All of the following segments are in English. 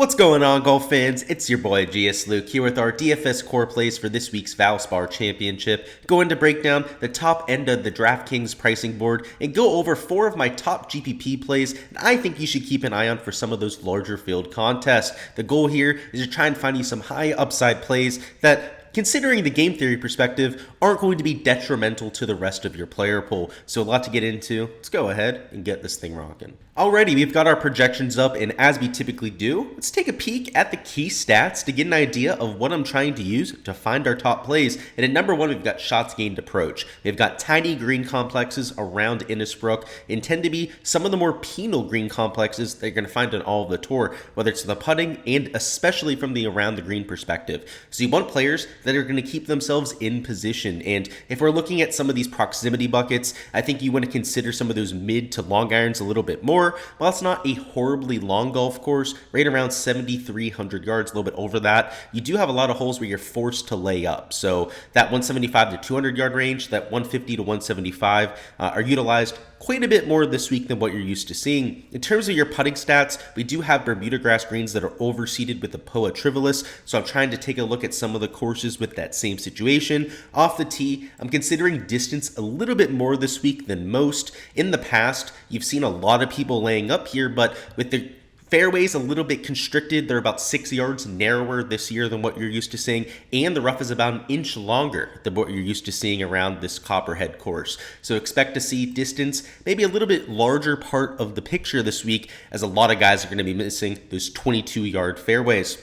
What's going on, golf fans? It's your boy Gsluke here with our DFS core plays for this week's Valspar Championship. Going to break down the top end of the Draftkings pricing board and go over 4 of my top GPP plays that I think you should keep an eye on for some of those larger field contests. The goal here is to try and find you some high upside plays that, considering the game theory perspective, aren't going to be detrimental to the rest of your player pool. So a lot to get into. Let's go ahead and get this thing rocking. Alrighty, we've got our projections up, and as we typically do, let's take a peek at the key stats to get an idea of what I'm trying to use to find our top plays. And at number 1, we've got shots gained approach. We've got tiny green complexes around Innisbrook and tend to be some of the more penal green complexes that you're going to find on all of the tour, whether it's the putting and especially from the around the green perspective. So you want players that are going to keep themselves in position. And if we're looking at some of these proximity buckets, I think you want to consider some of those mid to long irons a little bit more. While it's not a horribly long golf course, right around 7,300 yards, a little bit over that, you do have a lot of holes where you're forced to lay up. So that 175 to 200 yard range, that 150 to 175 are utilized quite a bit more this week than what you're used to seeing. In terms of your putting stats, we do have Bermuda grass greens that are overseeded with the POA Trivialis, so I'm trying to take a look at some of the courses with that same situation. Off the tee, I'm considering distance a little bit more this week than most. In the past, you've seen a lot of people laying up here, but with the fairways a little bit constricted. They're about 6 yards narrower this year than what you're used to seeing, and the rough is about an inch longer than what you're used to seeing around this Copperhead course. So expect to see distance maybe a little bit larger part of the picture this week, as a lot of guys are going to be missing those 22-yard fairways.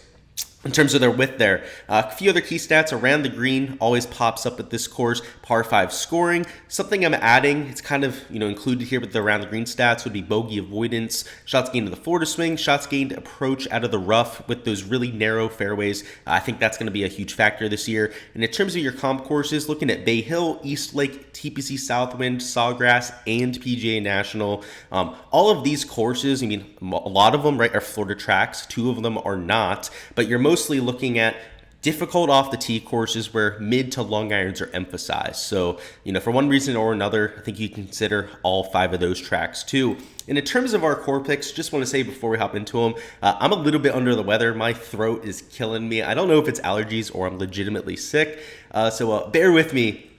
In terms of their width there, a few other key stats around the green always pops up at this course. Par 5 scoring, something I'm adding, it's kind of included here with the around the green stats, would be bogey avoidance, shots gained to the forward of swing, shots gained approach out of the rough with those really narrow fairways. I think that's going to be a huge factor this year. And in terms of your comp courses, looking at Bay Hill, East Lake, TPC Southwind, Sawgrass, and PGA National, all of these courses, a lot of them, right, are Florida tracks. 2 of them are not, but you're mostly looking at difficult off the tee courses where mid to long irons are emphasized. So, for one reason or another, I think you can consider all 5 of those tracks too. And in terms of our core picks, just want to say before we hop into them, I'm a little bit under the weather. My throat is killing me. I don't know if it's allergies or I'm legitimately sick. So bear with me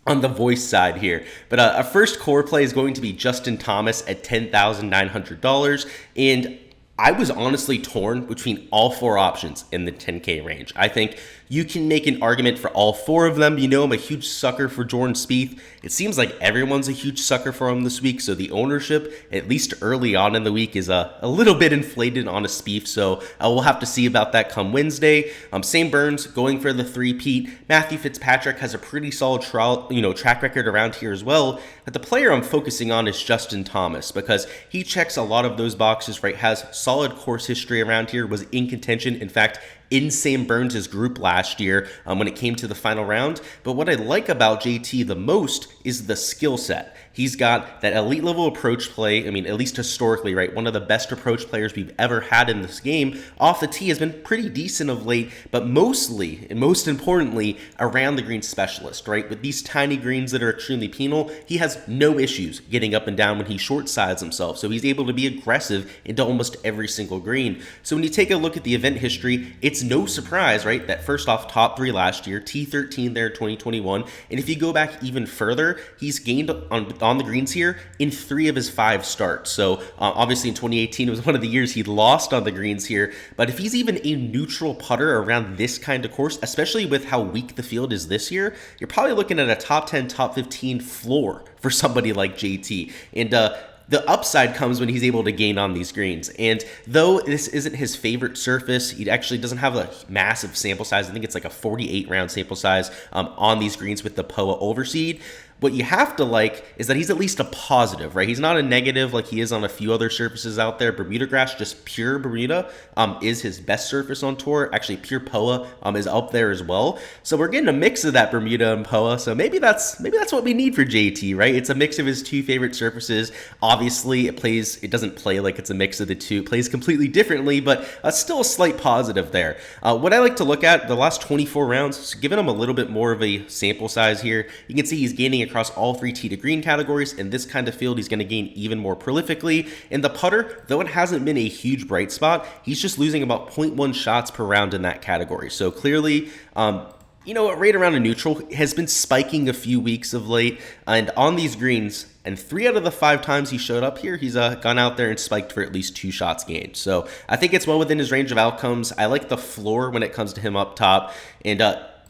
on the voice side here. But our first core play is going to be Justin Thomas at $10,900. And I was honestly torn between all 4 options in the 10K range. I think you can make an argument for all 4 of them. I'm a huge sucker for Jordan Spieth. It seems like everyone's a huge sucker for him this week, so the ownership, at least early on in the week, is a little bit inflated on a Spieth, so we'll have to see about that come Wednesday. Sam Burns going for the three-peat. Matthew Fitzpatrick has a pretty solid track record around here as well, but the player I'm focusing on is Justin Thomas because he checks a lot of those boxes, right? Has solid course history around here, was in contention, in fact, in Sam Burns' group last year when it came to the final round. But what I like about JT the most is the skill set. He's got that elite level approach play. At least historically, right? One of the best approach players we've ever had in this game. Off the tee has been pretty decent of late, but mostly, and most importantly, around the green specialist, right? With these tiny greens that are extremely penal, he has no issues getting up and down when he short sides himself. So he's able to be aggressive into almost every single green. So when you take a look at the event history, it's no surprise, right, that first off, top 3 last year, T13 there, 2021. And if you go back even further, he's gained on the greens here in 3 of his 5 starts. So obviously in 2018, it was one of the years he lost on the greens here. But if he's even a neutral putter around this kind of course, especially with how weak the field is this year, you're probably looking at a top 10, top 15 floor for somebody like JT. And the upside comes when he's able to gain on these greens. And though this isn't his favorite surface, he actually doesn't have a massive sample size. I think it's like a 48 round sample size on these greens with the POA overseed. What you have to like is that he's at least a positive, right? He's not a negative like he is on a few other surfaces out there. Bermuda grass, just pure Bermuda, is his best surface on tour. Actually, pure POA is up there as well. So we're getting a mix of that Bermuda and POA. So maybe that's what we need for JT, right? It's a mix of his 2 favorite surfaces. Obviously, it doesn't play like it's a mix of the 2. It plays completely differently, but still a slight positive there. What I like to look at, the last 24 rounds, giving him a little bit more of a sample size here. You can see he's gaining across all 3 tee to green categories. In this kind of field, he's going to gain even more prolifically. In the putter, though it hasn't been a huge bright spot, he's just losing about 0.1 shots per round in that category. So clearly, right around a neutral, has been spiking a few weeks of late. And on these greens, and 3 out of the 5 times he showed up here, he's gone out there and spiked for at least 2 shots gained. So I think it's well within his range of outcomes. I like the floor when it comes to him up top. And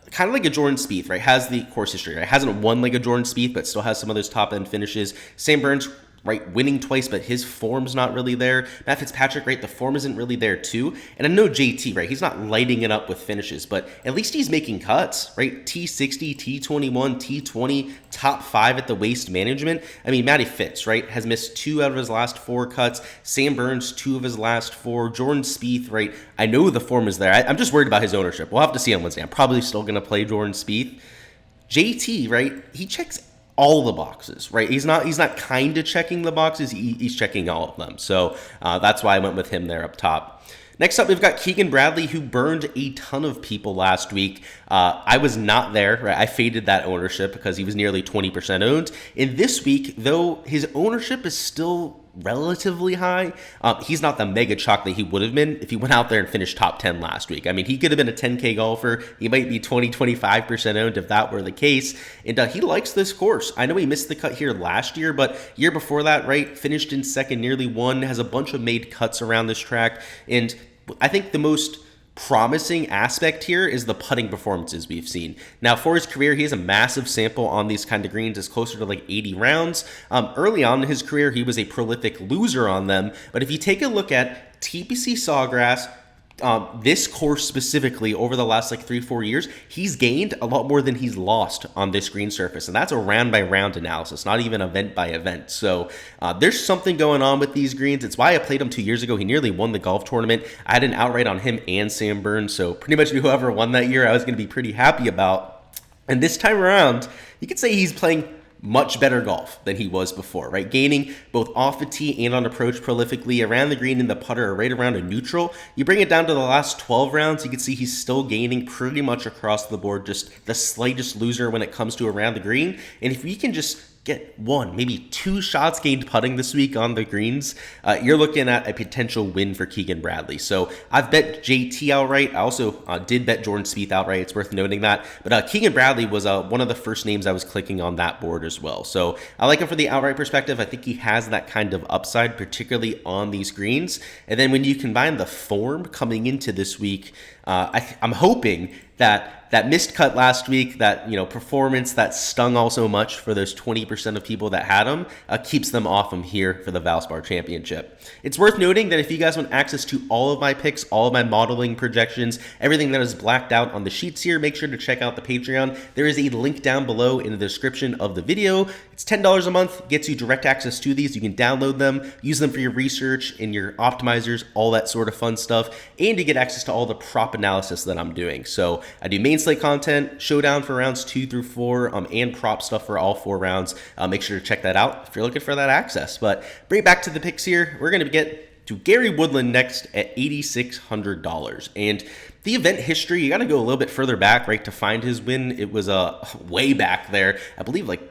kind of like a Jordan Spieth, right? Has the course history, right? Hasn't won like a Jordan Spieth, but still has some of those top-end finishes. Sam Burns, right, winning twice, but his form's not really there. Matt Fitzpatrick, right, the form isn't really there too. And I know JT, right, he's not lighting it up with finishes, but at least he's making cuts, right? T60, T21, T20, top 5 at the waste management. I mean, Matty Fitz, right, has missed 2 out of his last 4 cuts. Sam Burns, 2 of his last 4. Jordan Spieth, right, I know the form is there. I'm just worried about his ownership. We'll have to see on Wednesday. I'm probably still going to play Jordan Spieth. JT, right, he checks all the boxes, right? He's not kind of checking the boxes. He's checking all of them. So that's why I went with him there up top. Next up, we've got Keegan Bradley, who burned a ton of people last week. I was not there, right? I faded that ownership because he was nearly 20% owned. In this week, though, his ownership is still relatively high. He's not the mega chalk that he would have been if he went out there and finished top 10 last week. I mean, he could have been a 10K golfer. He might be 25% owned if that were the case. And he likes this course. I know he missed the cut here last year, but year before that, right, finished in second, nearly won, has a bunch of made cuts around this track. And I think the most promising aspect here is the putting performances we've seen. Now, for his career, he has a massive sample on these kind of greens. It's closer to like 80 rounds. Early on in his career, he was a prolific loser on them. But if you take a look at TPC Sawgrass, this course specifically over the last like 3-4 years, he's gained a lot more than he's lost on this green surface. And that's a round by round analysis, not even event by event. So there's something going on with these greens. It's why I played him 2 years ago. He nearly won the golf tournament. I had an outright on him and Sam Burns. So pretty much whoever won that year, I was going to be pretty happy about. And this time around, you could say he's playing much better golf than he was before, right? Gaining both off the tee and on approach prolifically. Around the green and the putter are right around a neutral. You bring it down to the last 12 rounds, you can see he's still gaining pretty much across the board, just the slightest loser when it comes to around the green. And if we can just get 1, maybe 2 shots gained putting this week on the greens, you're looking at a potential win for Keegan Bradley. So I've bet JT outright. I also did bet Jordan Spieth outright. It's worth noting that. But Keegan Bradley was one of the first names I was clicking on that board as well. So I like him for the outright perspective. I think he has that kind of upside, particularly on these greens. And then when you combine the form coming into this week, I'm hoping that missed cut last week, that performance that stung all so much for those 20% of people that had him, keeps them off him here for the Valspar Championship. It's worth noting that if you guys want access to all of my picks, all of my modeling projections, everything that is blacked out on the sheets here, make sure to check out the Patreon. There is a link down below in the description of the video. It's $10 a month, gets you direct access to these. You can download them, use them for your research and your optimizers, all that sort of fun stuff, and you get access to all the prop analysis that I'm doing. So I do main slate content, showdown for rounds 2 through 4, and prop stuff for all 4 rounds. Make sure to check that out if you're looking for that access. But bring it back to the picks here. We're going to get to Gary Woodland next at $8,600. And the event history, you got to go a little bit further back, right, to find his win. It was way back there. I believe like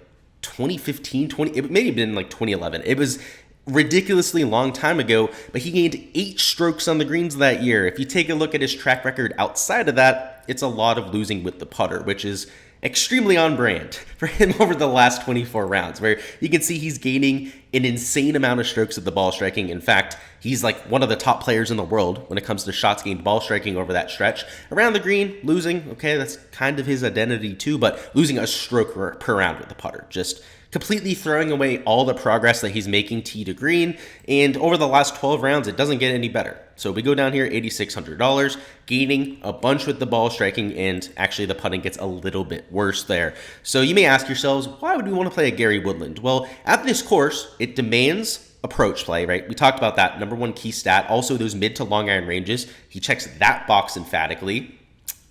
2015, it may have been like 2011. It was ridiculously long time ago, but he gained 8 strokes on the greens that year. If you take a look at his track record outside of that, it's a lot of losing with the putter, which is extremely on brand for him over the last 24 rounds, where you can see he's gaining an insane amount of strokes at the ball striking. In fact, he's like one of the top players in the world when it comes to shots gained ball striking over that stretch. Around the green, losing, okay, that's kind of his identity too, but losing a stroke per round with the putter, just completely throwing away all the progress that he's making tee to green. And over the last 12 rounds, it doesn't get any better. So we go down here, $8,600, gaining a bunch with the ball striking, and actually the putting gets a little bit worse there. So you may ask yourselves, why would we want to play a Gary Woodland? Well, at this course, it demands approach play, right? We talked about that, number 1 key stat. Also, those mid to long iron ranges. He checks that box emphatically.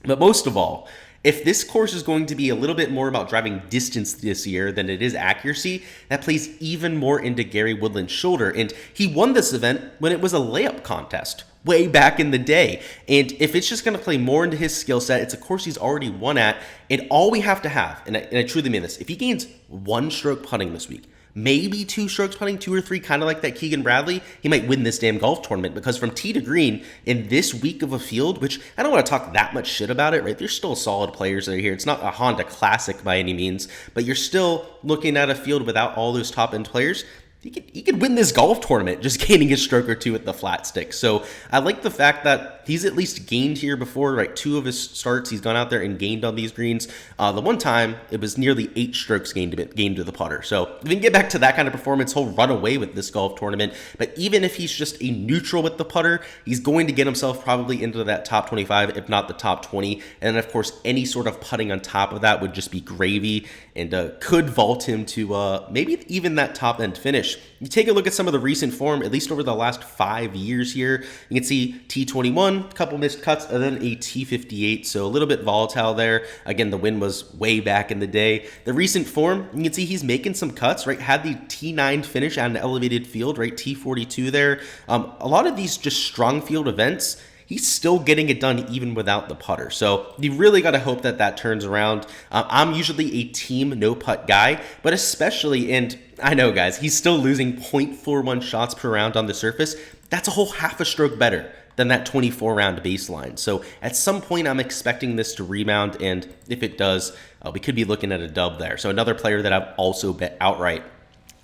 But most of all, If this course is going to be a little bit more about driving distance this year than it is accuracy, that plays even more into Gary Woodland's shoulder. And he won this event when it was a layup contest way back in the day. And if it's just going to play more into his skill set, it's a course he's already won at. And all we have to have, and I truly mean this, if he gains 1 stroke putting this week, maybe 2 strokes putting, 2 or 3, kind of like that Keegan Bradley, he might win this damn golf tournament, because from tee to green in this week of a field, which I don't want to talk that much shit about it, right? There's still solid players that are here. It's not a Honda Classic by any means, but you're still looking at a field without all those top end players. He could win this golf tournament just gaining a stroke or 2 at the flat stick. So I like the fact that he's at least gained here before, right? 2 of his starts, he's gone out there and gained on these greens. The one time, it was nearly 8 strokes gained to the putter. So if he can get back to that kind of performance, he'll run away with this golf tournament. But even if he's just a neutral with the putter, he's going to get himself probably into that top 25, if not the top 20. And then, of course, any sort of putting on top of that would just be gravy and could vault him to maybe even that top end finish. You take a look at some of the recent form, at least over the last 5 years here. You can see T21, a couple missed cuts, and then a T58, so a little bit volatile there. Again, the win was way back in the day. The recent form, you can see he's making some cuts, right? Had the T9 finish on an elevated field, right? T42 there. A lot of these just strong field events, he's still getting it done even without the putter. So you really got to hope that that turns around. I'm usually a team no putt guy, but especially, and I know guys, he's still losing 0.41 shots per round on the surface. That's a whole half a stroke better than that 24 round baseline. So at some point I'm expecting this to rebound, and if it does, we could be looking at a dub there. So another player that I've also bet outright.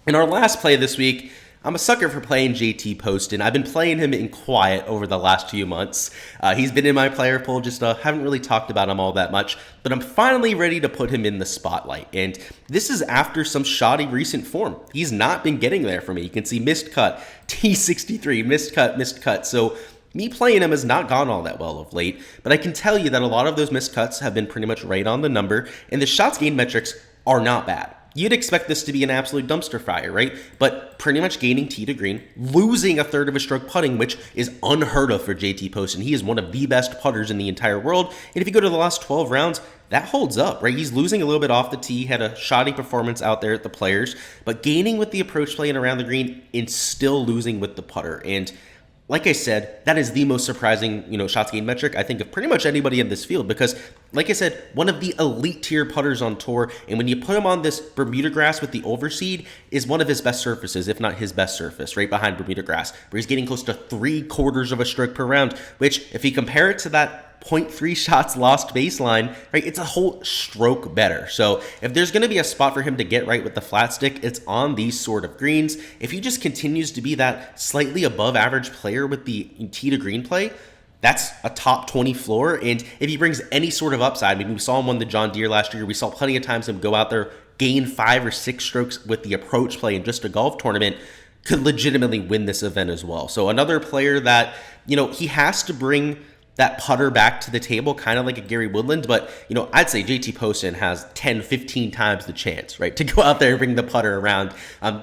In our last play this week, I'm a sucker for playing JT Poston. I've been playing him in quiet over the last few months. He's been in my player pool, just haven't really talked about him all that much, but I'm finally ready to put him in the spotlight. And this is after some shoddy recent form. He's not been getting there for me. You can see missed cut, T63, missed cut. So me playing him has not gone all that well of late, but I can tell you that a lot of those missed cuts have been pretty much right on the number, and the shots gained metrics are not bad. You'd expect this to be an absolute dumpster fire, right? But pretty much gaining tee to green, losing a third of a stroke putting, which is unheard of for JT Poston. He is one of the best putters in the entire world. And if you go to the last 12 rounds, that holds up, right? He's losing a little bit off the tee, had a shoddy performance out there at the Players, but gaining with the approach play and around the green and still losing with the putter. And like I said, that is the most surprising, shots gained metric, I think, of pretty much anybody in this field, because, like I said, one of the elite tier putters on tour, and when you put him on this Bermuda grass with the overseed, is one of his best surfaces, if not his best surface, right behind Bermuda grass, where he's getting close to 3/4 of a stroke per round, which, if you compare it to that 0.3 shots lost baseline, right, it's a whole stroke better. So if there's going to be a spot for him to get right with the flat stick, it's on these sort of greens. If he just continues to be that slightly above average player with the tee to green play, that's a top 20 floor. And if he brings any sort of upside, maybe we saw him win the John Deere last year. We saw plenty of times him go out there, gain 5 or 6 strokes with the approach play in just a golf tournament, could legitimately win this event as well. So another player that, he has to bring that putter back to the table, kind of like a Gary Woodland, but, I'd say JT Poston has 10, 15 times the chance, right, to go out there and bring the putter around,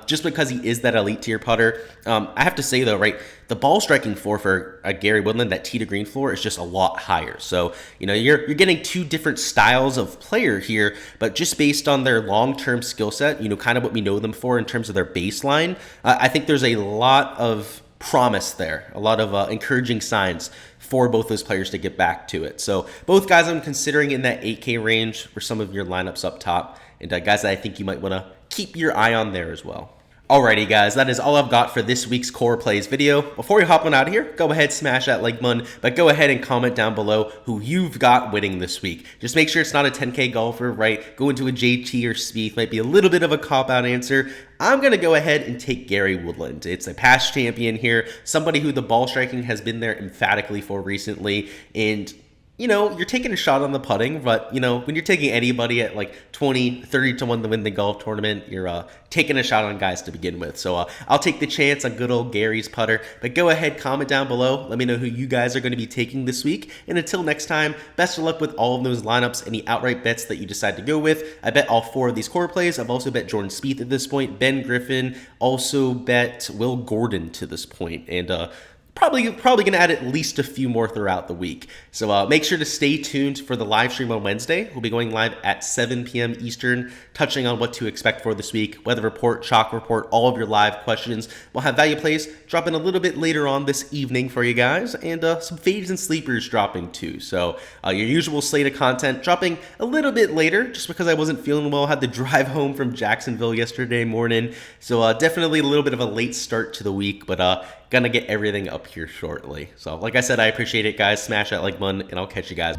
just because he is that elite tier putter. I have to say, though, right, the ball striking floor for a Gary Woodland, that tee to green floor, is just a lot higher. So, you're getting 2 different styles of player here, but just based on their long-term skill set, kind of what we know them for in terms of their baseline, I think there's a lot of promise there, a lot of encouraging signs for both those players to get back to it. So both guys I'm considering in that 8K range for some of your lineups up top, and guys that I think you might want to keep your eye on there as well. Alrighty guys, that is all I've got for this week's Core Plays video. Before we hop on out of here, go ahead, smash that like button, but go ahead and comment down below who you've got winning this week. Just make sure it's not a 10K golfer, right? Go into a JT or Spieth, might be a little bit of a cop-out answer. I'm going to go ahead and take Gary Woodland. It's a past champion here, somebody who the ball striking has been there emphatically for recently, and you're taking a shot on the putting, but, when you're taking anybody at like 20, 30 to 1 to win the golf tournament, you're taking a shot on guys to begin with. So I'll take the chance on good old Gary's putter. But go ahead, comment down below. Let me know who you guys are going to be taking this week. And until next time, best of luck with all of those lineups, any outright bets that you decide to go with. I bet all 4 of these core plays. I've also bet Jordan Spieth at this point, Ben Griffin, also bet Will Gordon to this point. And probably going to add at least a few more throughout the week. So make sure to stay tuned for the live stream on Wednesday. We'll be going live at 7 p.m. Eastern, touching on what to expect for this week, weather report, chalk report, all of your live questions. We'll have value plays dropping a little bit later on this evening for you guys, and some fades and sleepers dropping too. So your usual slate of content dropping a little bit later, just because I wasn't feeling well. Had to drive home from Jacksonville yesterday morning. So definitely a little bit of a late start to the week, but gonna get everything up here shortly. So like I said, I appreciate it, guys. Smash that like button, and I'll catch you guys.